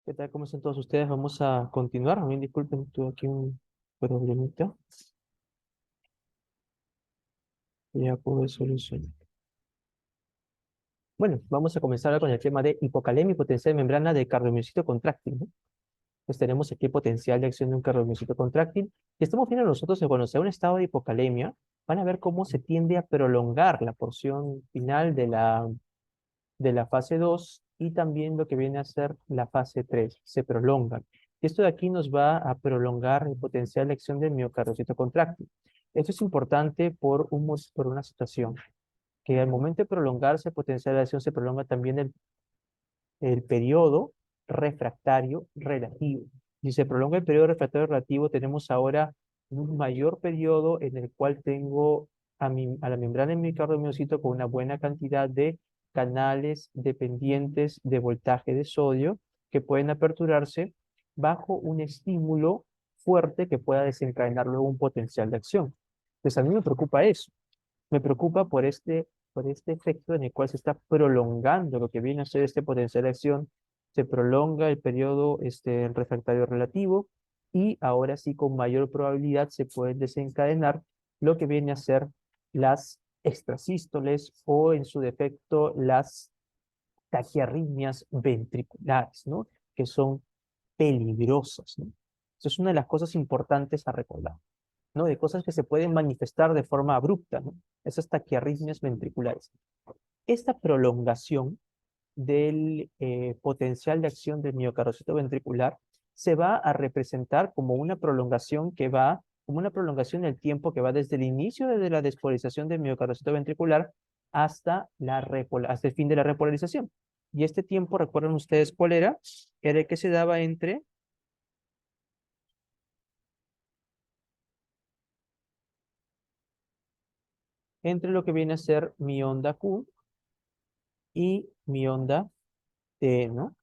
¿Qué tal? ¿Cómo están todos ustedes? Vamos a continuar. También disculpen, tuve aquí un problemita. Ya pude solucionar. Bueno, vamos a comenzar ahora con el tema de hipocalemia y potencial de membrana de cardiomiocito contráctil, ¿no? Pues tenemos aquí el potencial de acción de un cardiomiocito contráctil. Y estamos viendo nosotros que cuando se da un estado de hipocalemia, van a ver cómo se tiende a prolongar la porción final de la fase 2 y también lo que viene a ser la fase 3 se prolongan. Esto de aquí nos va a prolongar el potencial de acción del miocardiocito contráctil. Esto es importante por una situación, que al momento de prolongarse el potencial de acción se prolonga también el periodo refractario relativo. Si se prolonga el periodo refractario relativo, tenemos ahora un mayor periodo en el cual tengo a la membrana del miocardiomyocito con una buena cantidad de canales dependientes de voltaje de sodio que pueden aperturarse bajo un estímulo fuerte que pueda desencadenar luego un potencial de acción. Entonces a mí me preocupa eso. Me preocupa por este efecto en el cual se está prolongando lo que viene a ser este potencial de acción, se prolonga el periodo refractario relativo y ahora sí con mayor probabilidad se puede desencadenar lo que viene a ser las extrasístoles o en su defecto las taquiarritmias ventriculares, ¿no? Que son peligrosas, ¿no? Eso es una de las cosas importantes a recordar, ¿no? De cosas que se pueden manifestar de forma abrupta, ¿no? Esas taquiarritmias ventriculares. Esta prolongación del potencial de acción del miocardiocito ventricular se va a representar como una prolongación como una prolongación del tiempo que va desde el inicio de la despolarización del miocardiocito ventricular hasta el fin de la repolarización. Y este tiempo, ¿recuerdan ustedes cuál era? Era el que se daba entre lo que viene a ser mi onda Q y mi onda T, ¿no?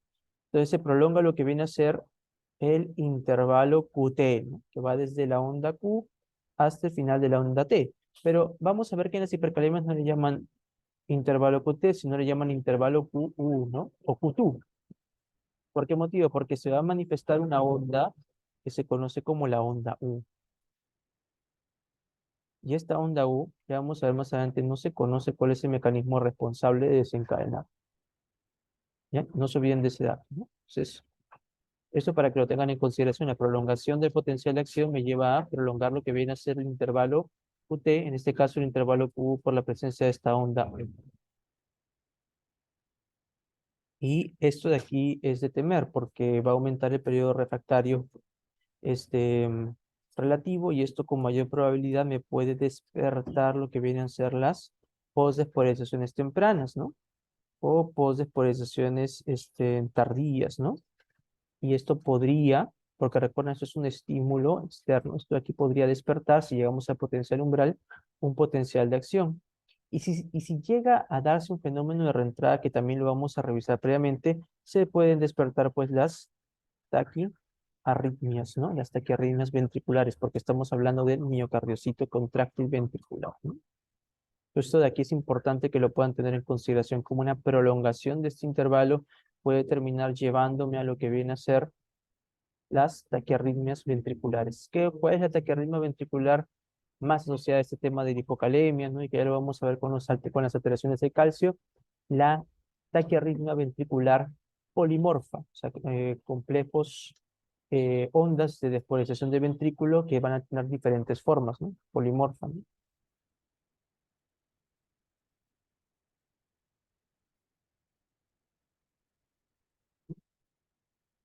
Entonces se prolonga lo que viene a ser el intervalo QT, ¿no? Que va desde la onda Q hasta el final de la onda T. Pero vamos a ver que en las hipercalemias no le llaman intervalo QT, sino le llaman intervalo QU, ¿no? O Q2. ¿Por qué motivo? Porque se va a manifestar una onda que se conoce como la onda U. Y esta onda U, ya vamos a ver más adelante, no se conoce cuál es el mecanismo responsable de desencadenar. ¿Ya? No se olviden de ese dato, ¿no? Entonces, eso para que lo tengan en consideración. La prolongación del potencial de acción me lleva a prolongar lo que viene a ser el intervalo QT, en este caso el intervalo Q por la presencia de esta onda. Y esto de aquí es de temer porque va a aumentar el periodo refractario este, relativo y esto con mayor probabilidad me puede despertar lo que vienen a ser las postdespolarizaciones tempranas, ¿no? O postdespolarizaciones tardías, ¿no? Y esto podría, porque recuerden, esto es un estímulo externo, esto de aquí podría despertar, si llegamos al potencial umbral, un potencial de acción. Y si llega a darse un fenómeno de reentrada, que también lo vamos a revisar previamente, se pueden despertar pues las taquiarritmias, ¿no? Las taquiarritmias ventriculares, porque estamos hablando del miocardiocito contráctil ventricular, ¿no? Esto de aquí es importante que lo puedan tener en consideración como una prolongación de este intervalo puede terminar llevándome a lo que viene a ser las taquiarritmias ventriculares. ¿Cuál es la taquiarritmia ventricular más asociada a este tema de la hipocalemia, ¿no? Y que ya lo vamos a ver con las alteraciones de calcio? La taquiarritmia ventricular polimorfa, o sea, complejos ondas de despolarización de ventrículo que van a tener diferentes formas, ¿no? Polimorfa, ¿no?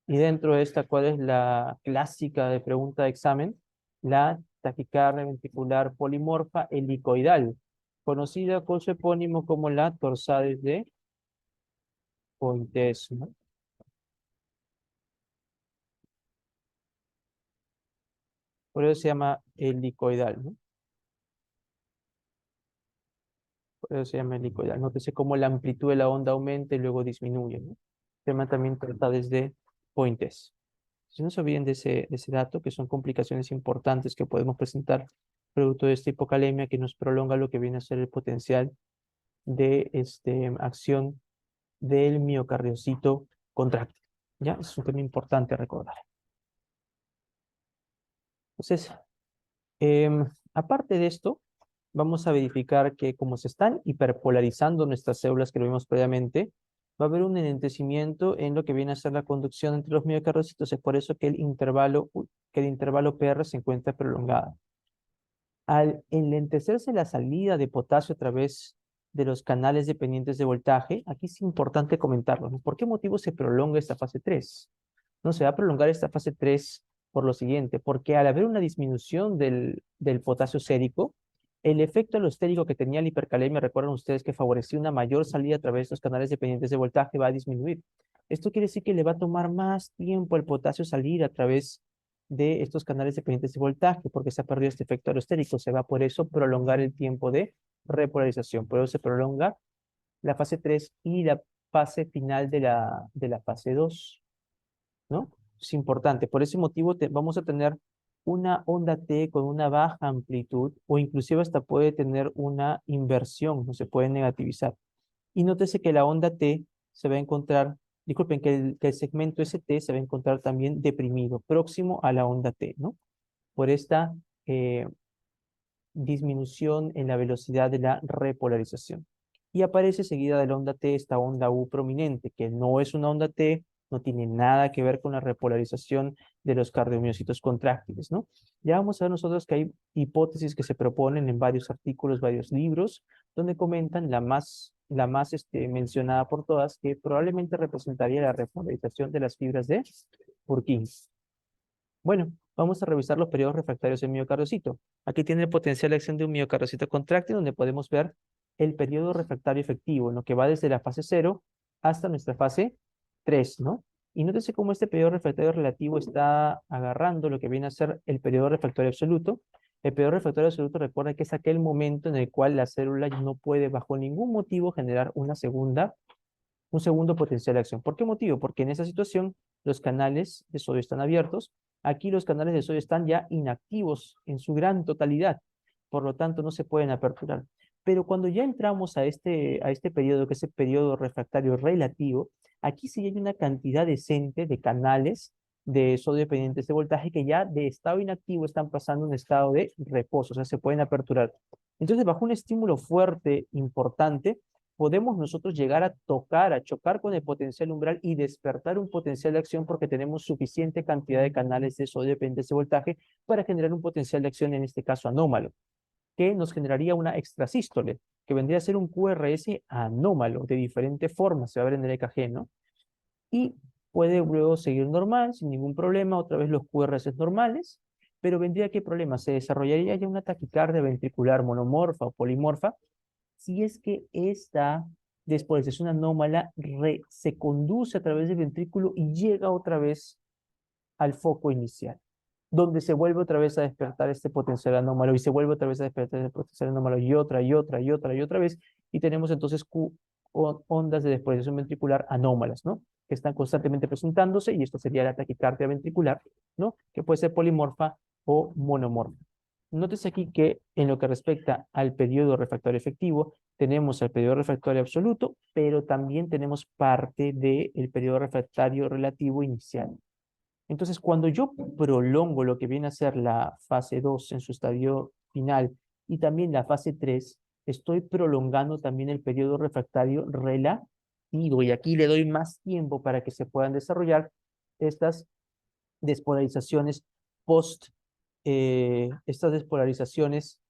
Y dentro de esta, ¿cuál es la clásica de pregunta de examen? La taquicardia ventricular polimorfa helicoidal, conocida con su epónimo como la torsades de Pointes, ¿no? Por eso se llama helicoidal, ¿no? Por eso se llama helicoidal. Nótese cómo la amplitud de la onda aumenta y luego disminuye, ¿no? Se llama también torsades de Pointes. Si no se olviden de ese dato, que son complicaciones importantes que podemos presentar producto de esta hipocalemia que nos prolonga lo que viene a ser el potencial de acción del miocardiocito contráctil. ¿Ya? Es un tema importante recordar. Entonces, aparte de esto, vamos a verificar que como se están hiperpolarizando nuestras células que lo vimos previamente, va a haber un enlentecimiento en lo que viene a ser la conducción entre los miocardiocitos. Es por eso que que el intervalo PR se encuentra prolongado. Al enlentecerse la salida de potasio a través de los canales dependientes de voltaje, aquí es importante comentarlo, ¿no? ¿Por qué motivo se prolonga esta fase 3? No, se va a prolongar esta fase 3 por lo siguiente, porque al haber una disminución del potasio sérico, el efecto alostérico que tenía la hipercalemia, recuerdan ustedes que favorecía una mayor salida a través de estos canales dependientes de voltaje, va a disminuir. Esto quiere decir que le va a tomar más tiempo al potasio salir a través de estos canales dependientes de voltaje, porque se ha perdido este efecto alostérico. Se va por eso prolongar el tiempo de repolarización. Por eso se prolonga la fase 3 y la fase final de la fase 2, ¿no? Es importante. Por ese motivo vamos a tener una onda T con una baja amplitud o inclusive hasta puede tener una inversión, no se puede negativizar. Y nótese que la onda T se va a encontrar, disculpen, que el segmento ST se va a encontrar también deprimido, próximo a la onda T, ¿no? Por esta eh, disminución en la velocidad de la repolarización. Y aparece seguida de la onda T esta onda U prominente, que no es una onda T, no tiene nada que ver con la repolarización de los cardiomiocitos contráctiles, ¿no? Ya vamos a ver nosotros que hay hipótesis que se proponen en varios artículos, varios libros, donde comentan la más mencionada por todas, que probablemente representaría la repolarización de las fibras de Purkinje. Bueno, vamos a revisar los periodos refractarios del miocardiocito. Aquí tiene el potencial de acción de un miocardiocito contráctil, donde podemos ver el periodo refractario efectivo, en lo que va desde la fase 0 hasta nuestra fase 3, ¿no? Y nótese cómo este periodo refractario relativo está agarrando lo que viene a ser el periodo refractario absoluto. El periodo refractario absoluto, recuerda que es aquel momento en el cual la célula no puede bajo ningún motivo generar un segundo potencial de acción. ¿Por qué motivo? Porque en esa situación los canales de sodio están abiertos. Aquí los canales de sodio están ya inactivos en su gran totalidad. Por lo tanto, no se pueden aperturar. Pero cuando ya entramos a este periodo, que es el periodo refractario relativo, aquí sí hay una cantidad decente de canales de sodio dependientes de voltaje que ya de estado inactivo están pasando a un estado de reposo, o sea, se pueden aperturar. Entonces, bajo un estímulo fuerte, importante, podemos nosotros llegar a tocar, a chocar con el potencial umbral y despertar un potencial de acción porque tenemos suficiente cantidad de canales de sodio dependientes de voltaje para generar un potencial de acción, en este caso anómalo, que nos generaría una extrasístole, que vendría a ser un QRS anómalo, de diferente forma, se va a ver en el EKG, ¿no? Y puede luego seguir normal, sin ningún problema, otra vez los QRS normales, pero vendría qué problema, se desarrollaría ya una taquicardia ventricular monomorfa o polimorfa, si es que esta despolarización anómala se conduce a través del ventrículo y llega otra vez al foco inicial, donde se vuelve otra vez a despertar este potencial anómalo y se vuelve otra vez a despertar este potencial anómalo y otra y otra y otra y otra vez, y tenemos entonces ondas de despolarización ventricular anómalas, ¿no? Que están constantemente presentándose, y esto sería la taquicardia ventricular, ¿no? Que puede ser polimorfa o monomorfa. Nótese aquí que en lo que respecta al periodo refractario efectivo, tenemos el periodo refractario absoluto, pero también tenemos parte del periodo refractario relativo inicial. Entonces, cuando yo prolongo lo que viene a ser la fase 2 en su estadio final y también la fase 3, estoy prolongando también el periodo refractario relativo, y aquí le doy más tiempo para que se puedan desarrollar estas despolarizaciones post, estas despolarizaciones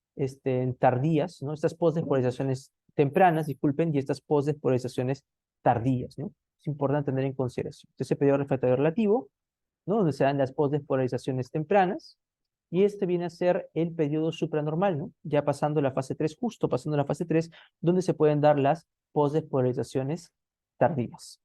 tardías, ¿no? Estas post-despolarizaciones tempranas, disculpen, y estas post-despolarizaciones tardías, ¿no? Es importante tener en consideración. Entonces, ese periodo refractario relativo, ¿no? Donde se dan las post-despolarizaciones tempranas, y este viene a ser el periodo supranormal, ¿no? Ya pasando la fase 3, justo pasando la fase 3, donde se pueden dar las post-despolarizaciones tardías.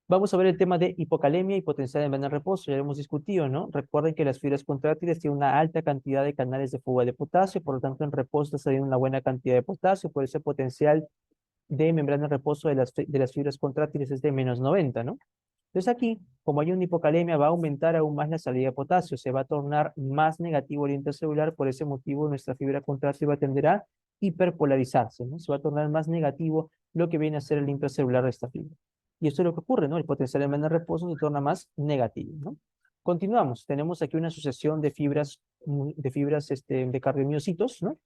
Vamos a ver el tema de hipocalemia y potencial de envenenamiento en reposo. Ya lo hemos discutido, ¿no? Recuerden que las fibras contráctiles tienen una alta cantidad de canales de fuga de potasio, por lo tanto en reposo está saliendo una buena cantidad de potasio, por ese potencial de membrana de reposo de las fibras contráctiles es de -90, ¿no? Entonces aquí, como hay una hipocalemia, va a aumentar aún más la salida de potasio, se va a tornar más negativo el intracelular, por ese motivo nuestra fibra contráctil va a tender a hiperpolarizarse, ¿no? Se va a tornar más negativo lo que viene a ser el intracelular de esta fibra. Y esto es lo que ocurre, ¿no? El potencial de membrana de reposo se torna más negativo, ¿no? Continuamos. Tenemos aquí una asociación de fibras, de cardiomiocitos, ¿no?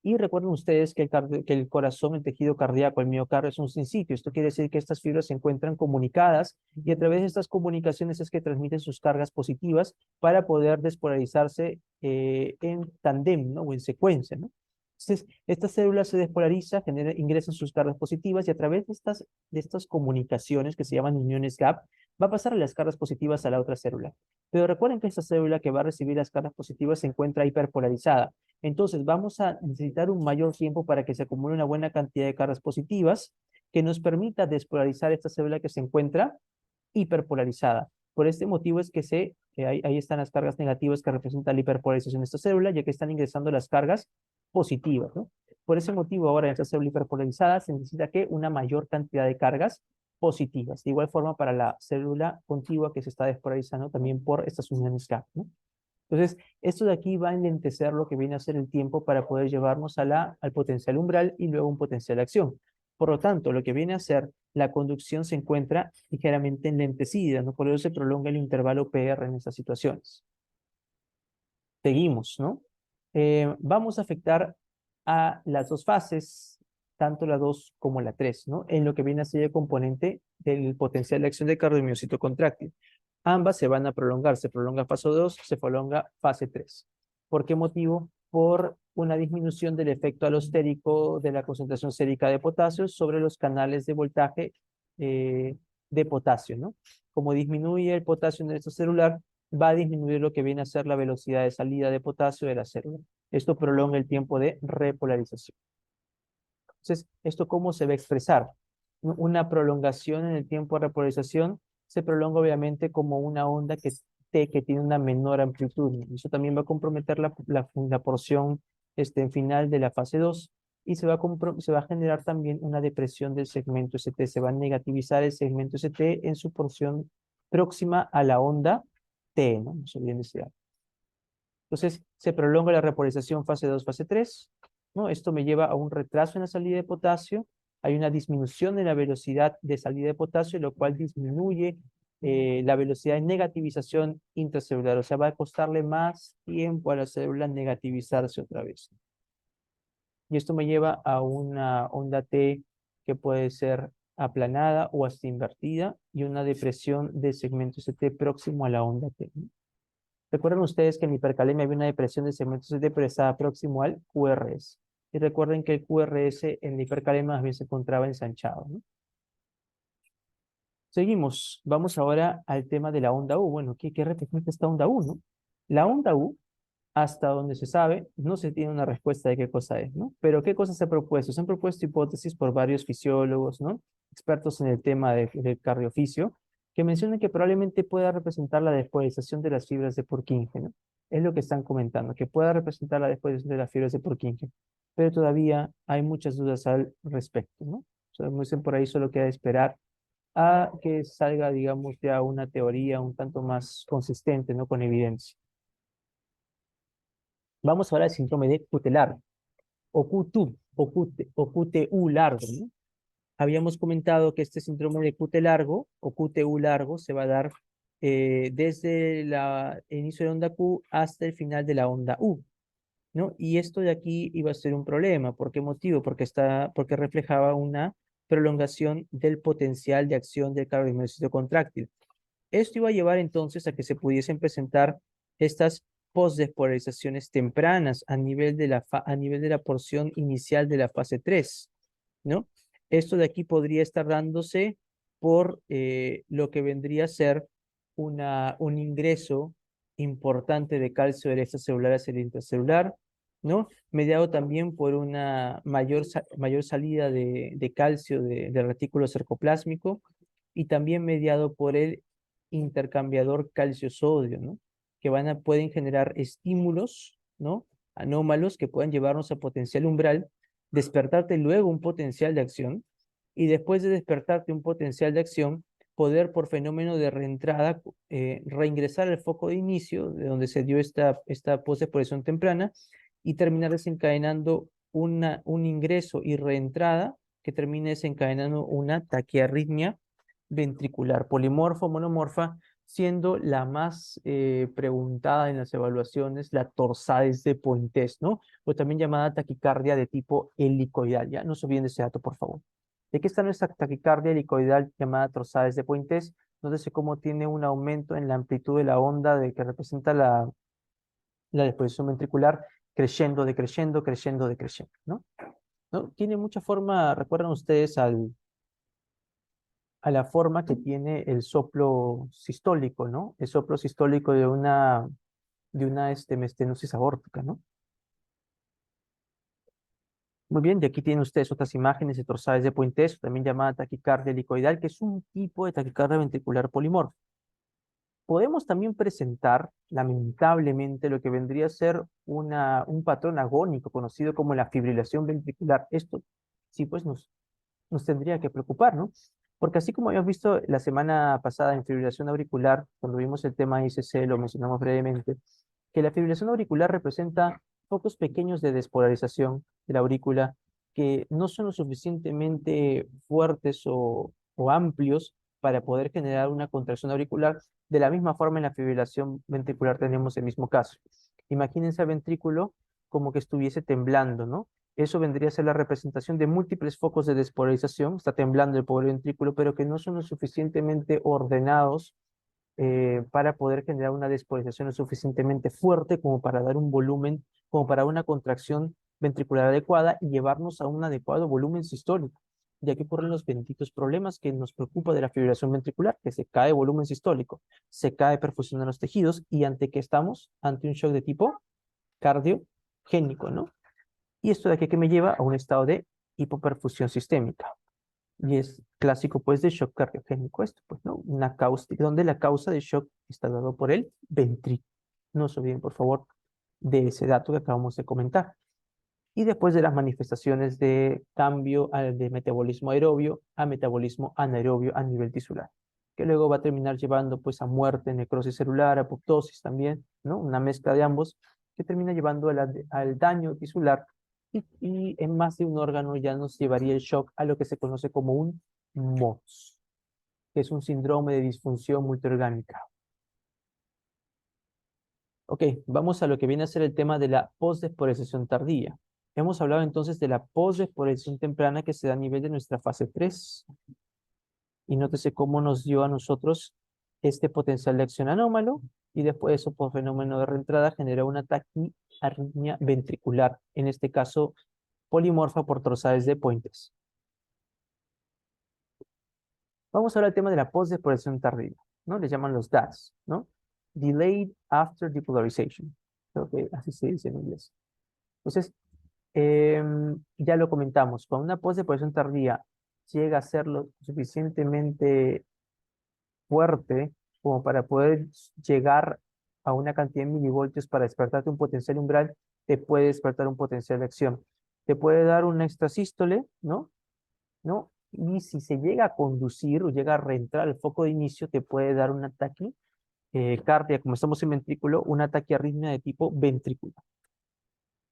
Y recuerden ustedes que que el corazón, el tejido cardíaco, el miocardio es un sinsitio. Esto quiere decir que estas fibras se encuentran comunicadas y a través de estas comunicaciones es que transmiten sus cargas positivas para poder despolarizarse en tandem, ¿no? O en secuencia, ¿no? Entonces, esta célula se despolariza, ingresan sus cargas positivas y a través de estas comunicaciones que se llaman uniones gap, va a pasar las cargas positivas a la otra célula. Pero recuerden que esta célula que va a recibir las cargas positivas se encuentra hiperpolarizada. Entonces, vamos a necesitar un mayor tiempo para que se acumule una buena cantidad de cargas positivas que nos permita despolarizar esta célula que se encuentra hiperpolarizada. Por este motivo es que ahí están las cargas negativas que representan la hiperpolarización de esta célula, ya que están ingresando las cargas positivas, ¿no? Por ese motivo, ahora en esta célula hiperpolarizada se necesita que una mayor cantidad de cargas positivas. De igual forma, para la célula contigua que se está despolarizando también por estas uniones gap, ¿no? Entonces, esto de aquí va a enlentecer lo que viene a ser el tiempo para poder llevarnos al potencial umbral y luego un potencial de acción. Por lo tanto, lo que viene a ser la conducción se encuentra ligeramente enlentecida, ¿no? Por eso se prolonga el intervalo PR en estas situaciones. Seguimos, ¿no? Vamos a afectar a las dos fases, tanto la 2 como la 3, ¿no? En lo que viene a ser el componente del potencial de acción del cardiomiocito contráctil. Ambas se van a prolongar, se prolonga fase 2, se prolonga fase 3. ¿Por qué motivo? Por una disminución del efecto alostérico de la concentración sérica de potasio sobre los canales de voltaje de potasio, ¿no? Como disminuye el potasio en el celular, va a disminuir lo que viene a ser la velocidad de salida de potasio de la célula. Esto prolonga el tiempo de repolarización. Entonces, ¿esto cómo se va a expresar? Una prolongación en el tiempo de repolarización se prolonga obviamente como una onda T que tiene una menor amplitud. Eso también va a comprometer la porción final de la fase 2 y se va a generar también una depresión del segmento ST. Se va a negativizar el segmento ST en su porción próxima a la onda T, ¿no? No se olviden de ese dato. Entonces, se prolonga la repolarización fase 2, fase 3, ¿no? Esto me lleva a un retraso en la salida de potasio, hay una disminución en la velocidad de salida de potasio, lo cual disminuye la velocidad de negativización intracelular, o sea, va a costarle más tiempo a la célula negativizarse otra vez. Y esto me lleva a una onda T que puede ser aplanada o hasta invertida y una depresión del segmento ST próximo a la onda T, ¿no? Recuerden ustedes que en hipercalemia había una depresión del segmento ST, pero estaba próximo al QRS. Y recuerden que el QRS en la hipercalemia más bien se encontraba ensanchado, ¿no? Seguimos. Vamos ahora al tema de la onda U. Bueno, ¿qué representa esta onda U, no? La onda U, hasta donde se sabe, no se tiene una respuesta de qué cosa es, ¿no? Pero ¿qué cosas se ha propuesto? Se han propuesto hipótesis por varios fisiólogos, ¿no? Expertos en el tema del cardiofisio, que mencionan que probablemente pueda representar la despolarización de las fibras de Purkinje, ¿no? Es lo que están comentando, que pueda representar la despolarización de las fibras de Purkinje. Pero todavía hay muchas dudas al respecto, ¿no? O sea, como dicen por ahí, solo queda esperar a que salga, digamos, ya una teoría un tanto más consistente, ¿no? Con evidencia. Vamos ahora al síndrome de Cutelar, o QTU, o QTU largo, ¿no? Habíamos comentado que este síndrome de QT largo, o QTU largo, se va a dar desde el inicio de la onda Q hasta el final de la onda U, ¿no? Y esto de aquí iba a ser un problema. ¿Por qué motivo? Porque reflejaba una prolongación del potencial de acción del cardiomiocito contráctil. Esto iba a llevar entonces a que se pudiesen presentar estas postdespolarizaciones tempranas a nivel de la porción inicial de la fase 3, ¿no? Esto de aquí podría estar dándose por lo que vendría a ser un ingreso importante de calcio del extracelular hacia el intracelular, ¿no? Mediado también por una mayor salida de calcio del retículo sarcoplásmico y también mediado por el intercambiador calcio-sodio, ¿no? Que pueden generar estímulos, ¿no? Anómalos que puedan llevarnos a potencial umbral, despertarte luego un potencial de acción y después de despertarte un potencial de acción, poder por fenómeno de reentrada reingresar al foco de inicio de donde se dio esta postdespolarización temprana y terminar desencadenando un ingreso y reentrada que termine desencadenando una taquiarritmia ventricular, polimorfa o monomorfa, siendo la más preguntada en las evaluaciones la torsades de Pointes, ¿no? O también llamada taquicardia de tipo helicoidal. Ya no se olviden de ese dato, por favor. ¿De qué está nuestra taquicardia helicoidal llamada torsades de Pointes? Nótese cómo tiene un aumento en la amplitud de la onda de que representa la disposición ventricular, creciendo, decreciendo, creciendo, decreciendo, ¿no? ¿No? Tiene mucha forma, recuerdan ustedes a la forma que tiene el soplo sistólico, ¿no? El soplo sistólico de una mestenosis aórtica, ¿no? Muy bien, de aquí tienen ustedes otras imágenes de torsades de Pointes, también llamada taquicardia helicoidal, que es un tipo de taquicardia ventricular polimorfa. Podemos también presentar, lamentablemente, lo que vendría a ser un patrón agónico conocido como la fibrilación ventricular. Esto sí, pues nos tendría que preocupar, ¿no? Porque así como habíamos visto la semana pasada en fibrilación auricular, cuando vimos el tema ICC, lo mencionamos brevemente, que la fibrilación auricular representa focos pequeños de despolarización de la aurícula que no son lo suficientemente fuertes o amplios para poder generar una contracción auricular. De la misma forma, en la fibrilación ventricular tenemos el mismo caso. Imagínense al ventrículo como que estuviese temblando, ¿no? Eso vendría a ser la representación de múltiples focos de despolarización. Está temblando el pobre ventrículo, pero que no son lo suficientemente ordenados para poder generar una despolarización lo suficientemente fuerte como para dar un volumen, como para una contracción ventricular adecuada y llevarnos a un adecuado volumen sistólico. Y aquí ocurren los benditos problemas que nos preocupa de la fibrilación ventricular, que se cae volumen sistólico, se cae perfusión en los tejidos y ante qué estamos, ante un shock de tipo cardiogénico, ¿no? Y esto de aquí que me lleva a un estado de hipoperfusión sistémica. Y es clásico, pues, de shock cardiogénico esto, pues, ¿no? Una causa, donde la causa de shock está dado por el ventrículo. No se olviden, por favor, de ese dato que acabamos de comentar. Y después de las manifestaciones de cambio de metabolismo aerobio a metabolismo anaerobio a nivel tisular, que luego va a terminar llevando, pues, a muerte, necrosis celular, apoptosis también, ¿no? Una mezcla de ambos que termina llevando al daño tisular y en más de un órgano ya nos llevaría el shock a lo que se conoce como un MODS, que es un síndrome de disfunción multiorgánica. Ok, vamos a lo que viene a ser el tema de la postdespolarización tardía. Hemos hablado entonces de la postdespolarización temprana que se da a nivel de nuestra fase 3. Y nótese cómo nos dio a nosotros este potencial de acción anómalo y después eso por fenómeno de reentrada genera una taquiarritmia ventricular, en este caso polimorfa por torsades de Pointes. Vamos ahora al tema de la postdepolarización tardía, ¿no? Le llaman los DATs, ¿no? Delayed After Depolarization. Creo que así se dice en inglés. Entonces, ya lo comentamos, cuando una postdepolarization tardía llega a ser lo suficientemente fuerte como para poder llegar a una cantidad de milivoltios para despertarte un potencial umbral, te puede despertar un potencial de acción. Te puede dar una extrasístole, ¿no? ¿No? Y si se llega a conducir o llega a reentrar al foco de inicio, te puede dar un ataque cardíaco, como estamos en ventrículo, una taquiarritmia de tipo ventrículo.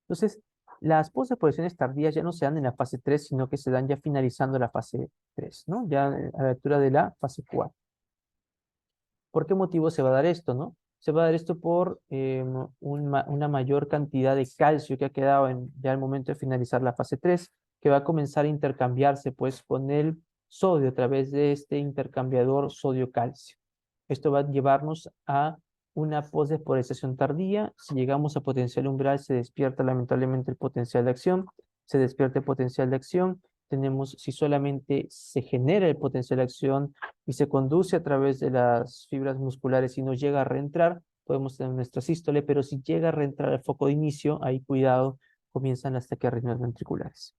Entonces, las postdepolaciones tardías ya no se dan en la fase 3, sino que se dan ya finalizando la fase 3, ¿no? Ya a la altura de la fase 4. ¿Por qué motivo se va a dar esto, no? Se va a dar esto por una mayor cantidad de calcio que ha quedado ya al momento de finalizar la fase 3, que va a comenzar a intercambiarse pues con el sodio a través de este intercambiador sodio-calcio. Esto va a llevarnos a una postdespolarización tardía. Si llegamos a potencial umbral, se despierta lamentablemente el potencial de acción, se despierta el potencial de acción. Tenemos, si solamente se genera el potencial de acción y se conduce a través de las fibras musculares y no llega a reentrar, podemos tener nuestra sístole, pero si llega a reentrar al foco de inicio, ahí cuidado, comienzan las taquiarritmias ventriculares.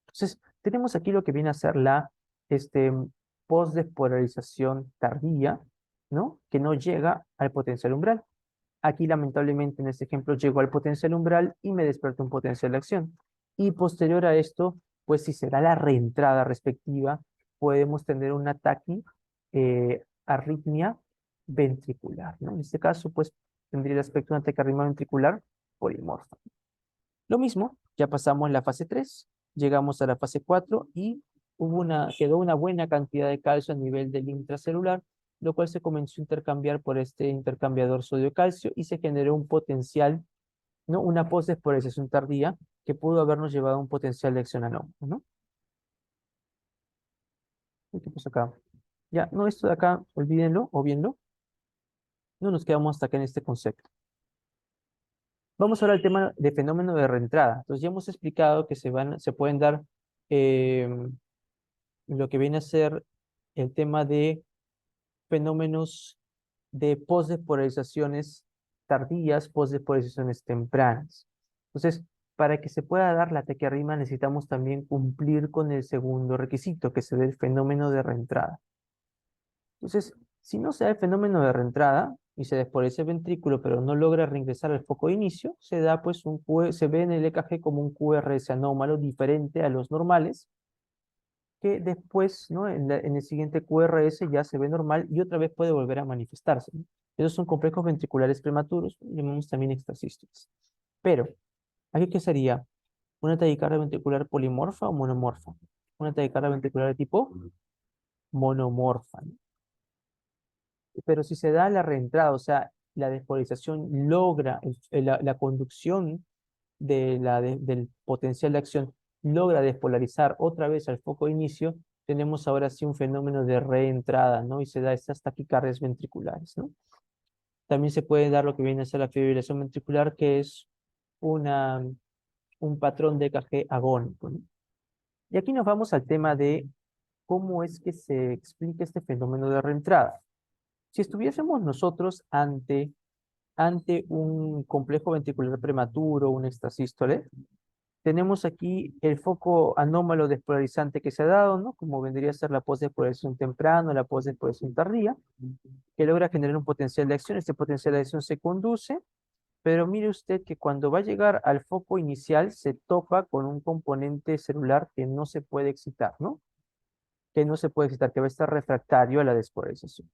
Entonces, tenemos aquí lo que viene a ser la postdespolarización tardía, ¿no? Que no llega al potencial umbral. Aquí, lamentablemente, en este ejemplo, llegó al potencial umbral y me despertó un potencial de acción. Y posterior a esto, pues si será la reentrada respectiva, podemos tener un ataque arritmia ventricular, ¿no? En este caso, pues tendría el aspecto de una taquiarritmia ventricular polimorfa. Lo mismo, ya pasamos la fase 3, llegamos a la fase 4 y quedó una buena cantidad de calcio a nivel del intracelular, lo cual se comenzó a intercambiar por este intercambiador sodio-calcio y se generó un potencial, ¿no? Una posdespolarización tardía que pudo habernos llevado a un potencial de acción anómalo, ¿no? ¿Qué pasa acá? Ya, no, esto de acá, olvídenlo o vienlo, no nos quedamos hasta acá en este concepto. Vamos ahora al tema de fenómeno de reentrada. Entonces ya hemos explicado que se pueden dar eh, lo que viene a ser el tema de fenómenos de postdespolarizaciones tardías, postdespolarizaciones tempranas. Entonces, para que se pueda dar la taquiarritmia necesitamos también cumplir con el segundo requisito, que se dé el fenómeno de reentrada. Entonces, si no se da el fenómeno de reentrada y se despolariza el ventrículo, pero no logra reingresar al foco de inicio, se da pues se ve en el EKG como un QRS anómalo diferente a los normales, que después, ¿no? En el siguiente QRS ya se ve normal y otra vez puede volver a manifestarse, ¿no? Esos son complejos ventriculares prematuros, llamamos también extrasístoles. Pero, ¿aquí qué sería? ¿Una taquicardia ventricular polimorfa o monomorfa? Una taquicardia ventricular de tipo monomorfa, ¿no? Pero si se da la reentrada, o sea, la despolarización logra, la conducción del potencial de acción logra despolarizar otra vez al foco de inicio, tenemos ahora sí un fenómeno de reentrada, ¿no? Y se da estas taquicardias ventriculares, ¿no? También se puede dar lo que viene a ser la fibrilación ventricular, que es una, un patrón de EKG agónico, ¿no? Y aquí nos vamos al tema de cómo es que se explica este fenómeno de reentrada. Si estuviésemos nosotros ante un complejo ventricular prematuro, un extrasístole, tenemos aquí el foco anómalo despolarizante que se ha dado, ¿no? Como vendría a ser la posdespolarización temprana, la posdespolarización tardía, que logra generar un potencial de acción. Este potencial de acción se conduce, pero mire usted que cuando va a llegar al foco inicial se topa con un componente celular que no se puede excitar, ¿no? Que no se puede excitar, que va a estar refractario a la despolarización.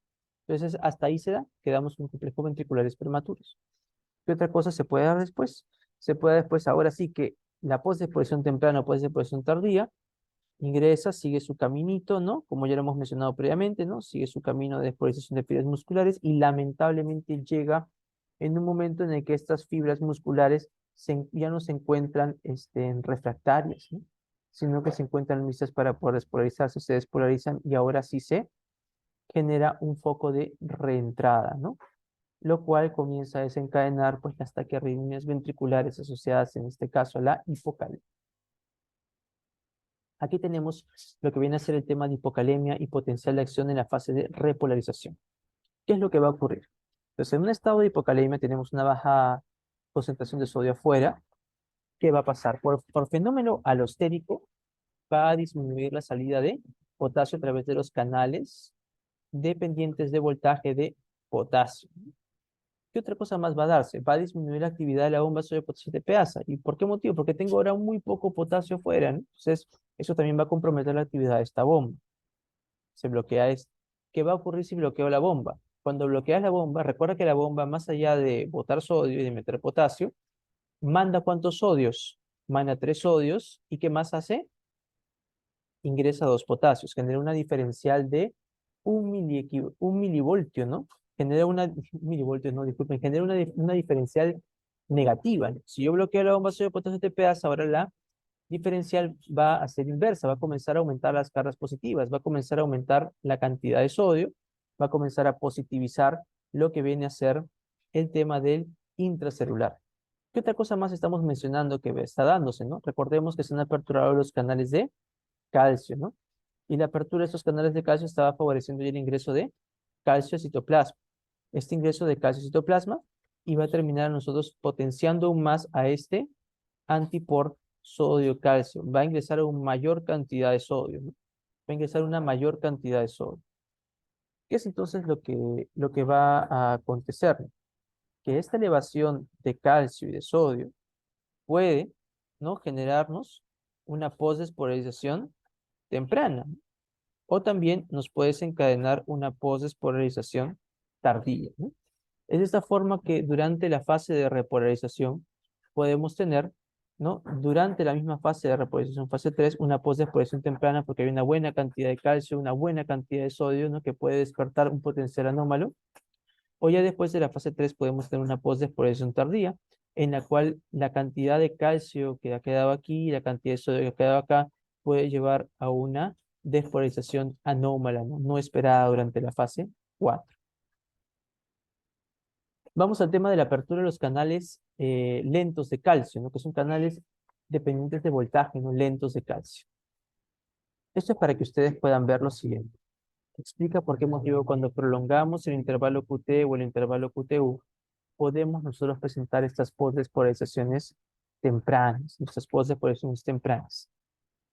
Entonces, hasta ahí se da, quedamos con complejos ventriculares prematuros. ¿Qué otra cosa se puede dar después? Se puede dar después, ahora sí que la posdespolarización temprana o posdespolarización tardía ingresa, sigue su caminito, ¿no? Como ya lo hemos mencionado previamente, ¿no? Sigue su camino de despolarización de fibras musculares y lamentablemente llega en un momento en el que estas fibras musculares ya no se encuentran refractarias, ¿no? Sino que se encuentran listas para poder despolarizarse, se despolarizan y ahora sí se genera un foco de reentrada, ¿no? Lo cual comienza a desencadenar pues las taquiarritmias ventriculares asociadas en este caso a la hipocalemia. Aquí tenemos lo que viene a ser el tema de hipocalemia y potencial de acción en la fase de repolarización. ¿Qué es lo que va a ocurrir? Entonces, en un estado de hipocalemia tenemos una baja concentración de sodio afuera. ¿Qué va a pasar? Por fenómeno alostérico va a disminuir la salida de potasio a través de los canales dependientes de voltaje de potasio. ¿Qué otra cosa más va a darse? Va a disminuir la actividad de la bomba sodio-potasio tepeasa. ¿Y por qué motivo? Porque tengo ahora muy poco potasio afuera, ¿no? Entonces, eso también va a comprometer la actividad de esta bomba. Se bloquea esto. ¿Qué va a ocurrir si bloqueo la bomba? Cuando bloqueas la bomba, recuerda que la bomba, más allá de botar sodio y de meter potasio, manda ¿cuántos sodios? Manda 3 sodios. ¿Y qué más hace? Ingresa 2 potasios. Genera una diferencial de un milivoltio, ¿no? Genera una, milivoltios, no, disculpen, genera una diferencial negativa, ¿no? Si yo bloqueo la bomba sodio potasio TPase, ahora la diferencial va a ser inversa, va a comenzar a aumentar las cargas positivas, va a comenzar a aumentar la cantidad de sodio, va a comenzar a positivizar lo que viene a ser el tema del intracelular. ¿Qué otra cosa más estamos mencionando que está dándose, no? Recordemos que se han aperturado los canales de calcio, ¿no? Y la apertura de estos canales de calcio estaba favoreciendo ya el ingreso de calcio a citoplasma. Este ingreso de calcio a citoplasma iba a terminar a nosotros potenciando aún más a este antipor sodio-calcio. Va a ingresar a una mayor cantidad de sodio, ¿no? Va a ingresar una mayor cantidad de sodio. ¿Qué es entonces lo que va a acontecer? Que esta elevación de calcio y de sodio puede, ¿no? Generarnos una posdespolarización temprana, ¿no? O también nos puede desencadenar una posdespolarización tardía, ¿no? Es de esta forma que durante la fase de repolarización podemos tener ¿no? Durante la misma fase de repolarización, fase 3, una postdespolarización temprana porque hay una buena cantidad de calcio, una buena cantidad de sodio, ¿no? Que puede despertar un potencial anómalo. O ya después de la fase 3 podemos tener una postdespolarización tardía, en la cual la cantidad de calcio que ha quedado aquí y la cantidad de sodio que ha quedado acá puede llevar a una despolarización anómala, ¿no? No esperada durante la fase 4. Vamos al tema de la apertura de los canales lentos de calcio, ¿no? Que son canales dependientes de voltaje, ¿no? Lentos de calcio. Esto es para que ustedes puedan ver lo siguiente. Explica por qué motivo cuando prolongamos el intervalo QT o el intervalo QTU, podemos nosotros presentar estas postdespolarizaciones tempranas, nuestras postdespolarizaciones tempranas,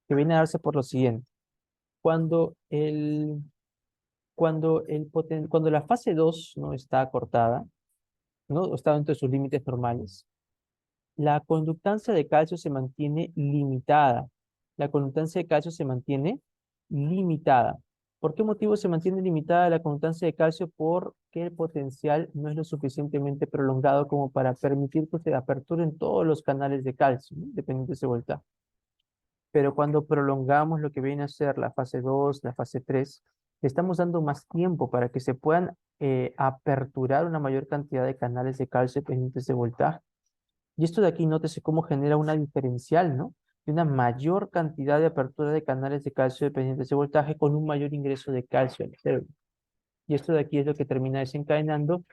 que viene a darse por lo siguiente. Cuando cuando la fase 2 no está cortada, ¿no? Está dentro de sus límites normales, la conductancia de calcio se mantiene limitada. La conductancia de calcio se mantiene limitada. ¿Por qué motivo se mantiene limitada la conductancia de calcio? Porque el potencial no es lo suficientemente prolongado como para permitir que se aperturen todos los canales de calcio, ¿no? Dependiendo de ese voltaje. Pero cuando prolongamos lo que viene a ser la fase 2, la fase 3, le estamos dando más tiempo para que se puedan aperturar una mayor cantidad de canales de calcio dependientes de voltaje. Y esto de aquí, nótese cómo genera una diferencial, ¿no? De una mayor cantidad de apertura de canales de calcio dependientes de voltaje con un mayor ingreso de calcio al cerebro. Y esto de aquí es lo que termina desencadenando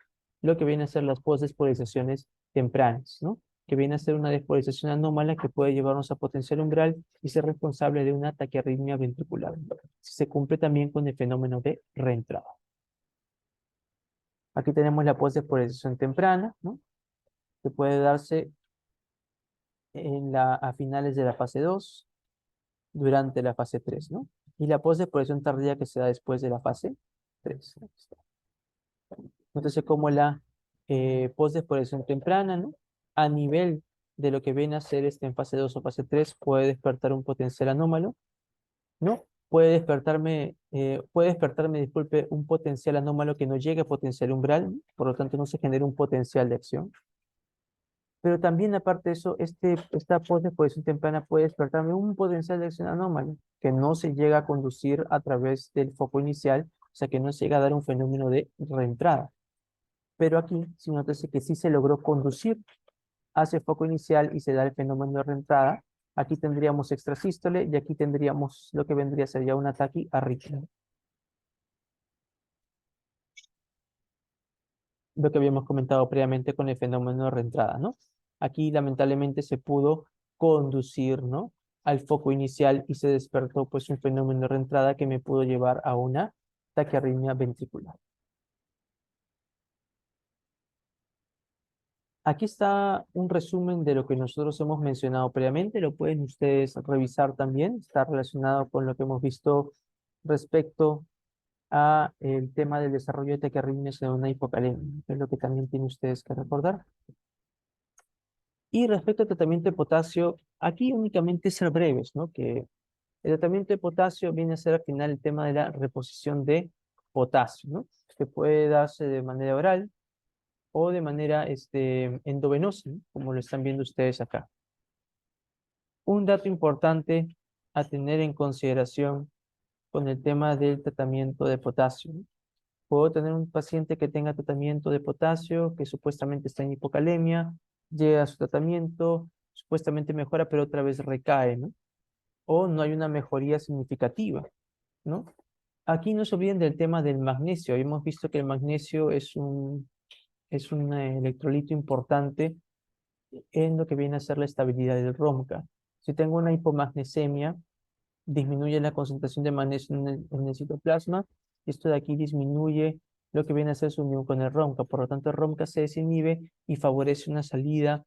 lo que viene a ser las postdespolarizaciones tempranas, ¿no? Que viene a ser una despolarización anómala que puede llevarnos a potencial umbral y ser responsable de una taquiarritmia ventricular. Se cumple también con el fenómeno de reentrada. Aquí tenemos la postdespolarización temprana, ¿no? Que puede darse a finales de la fase 2, durante la fase 3, ¿no? Y la postdespolarización tardía que se da después de la fase 3. Entonces, como la postdespolarización temprana, ¿no? A nivel de lo que viene a ser en fase 2 o fase 3, puede despertar un potencial anómalo, ¿no? Puede despertarme, disculpe, un potencial anómalo que no llegue a potencial umbral, ¿no? Por lo tanto no se genera un potencial de acción. Pero también, aparte de eso, esta postdisposición temprana puede despertarme un potencial de acción anómalo que no se llega a conducir a través del foco inicial, o sea que no se llega a dar un fenómeno de reentrada. Pero aquí, si nótese que sí se logró conducir hacia el foco inicial y se da el fenómeno de reentrada, aquí tendríamos extrasístole y aquí tendríamos lo que vendría a ser ya un ataque arrítmico. Lo que habíamos comentado previamente con el fenómeno de reentrada, ¿no? Aquí lamentablemente se pudo conducir, ¿no? Al foco inicial y se despertó pues un fenómeno de reentrada que me pudo llevar a una taquiarritmia ventricular. Aquí está un resumen de lo que nosotros hemos mencionado previamente, lo pueden ustedes revisar también, está relacionado con lo que hemos visto respecto a el tema del desarrollo de taquiarritmias en una hipocalemia, que es lo que también tienen ustedes que recordar. Y respecto al tratamiento de potasio, aquí únicamente ser breves, ¿no? Que el tratamiento de potasio viene a ser al final el tema de la reposición de potasio, ¿no? Que puede darse de manera oral o de manera endovenosa, ¿no? Como lo están viendo ustedes acá. Un dato importante a tener en consideración con el tema del tratamiento de potasio, ¿no? Puedo tener un paciente que tenga tratamiento de potasio, que supuestamente está en hipocalemia, llega a su tratamiento, supuestamente mejora, pero otra vez recae, ¿no? O no hay una mejoría significativa, ¿no? Aquí no se olviden del tema del magnesio. Hemos visto que el magnesio es un electrolito importante en lo que viene a ser la estabilidad del ROMCA. Si tengo una hipomagnesemia, disminuye la concentración de magnesio en el citoplasma, y esto de aquí disminuye lo que viene a ser su unión con el ROMCA. Por lo tanto, el ROMCA se desinhibe y favorece una salida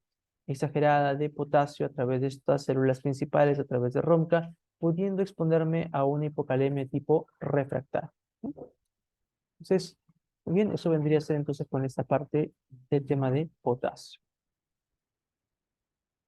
exagerada de potasio a través de estas células principales, a través de ROMCA, pudiendo exponerme a una hipocalemia tipo refractaria. Entonces, muy bien, eso vendría a ser entonces con esta parte del tema de potasio.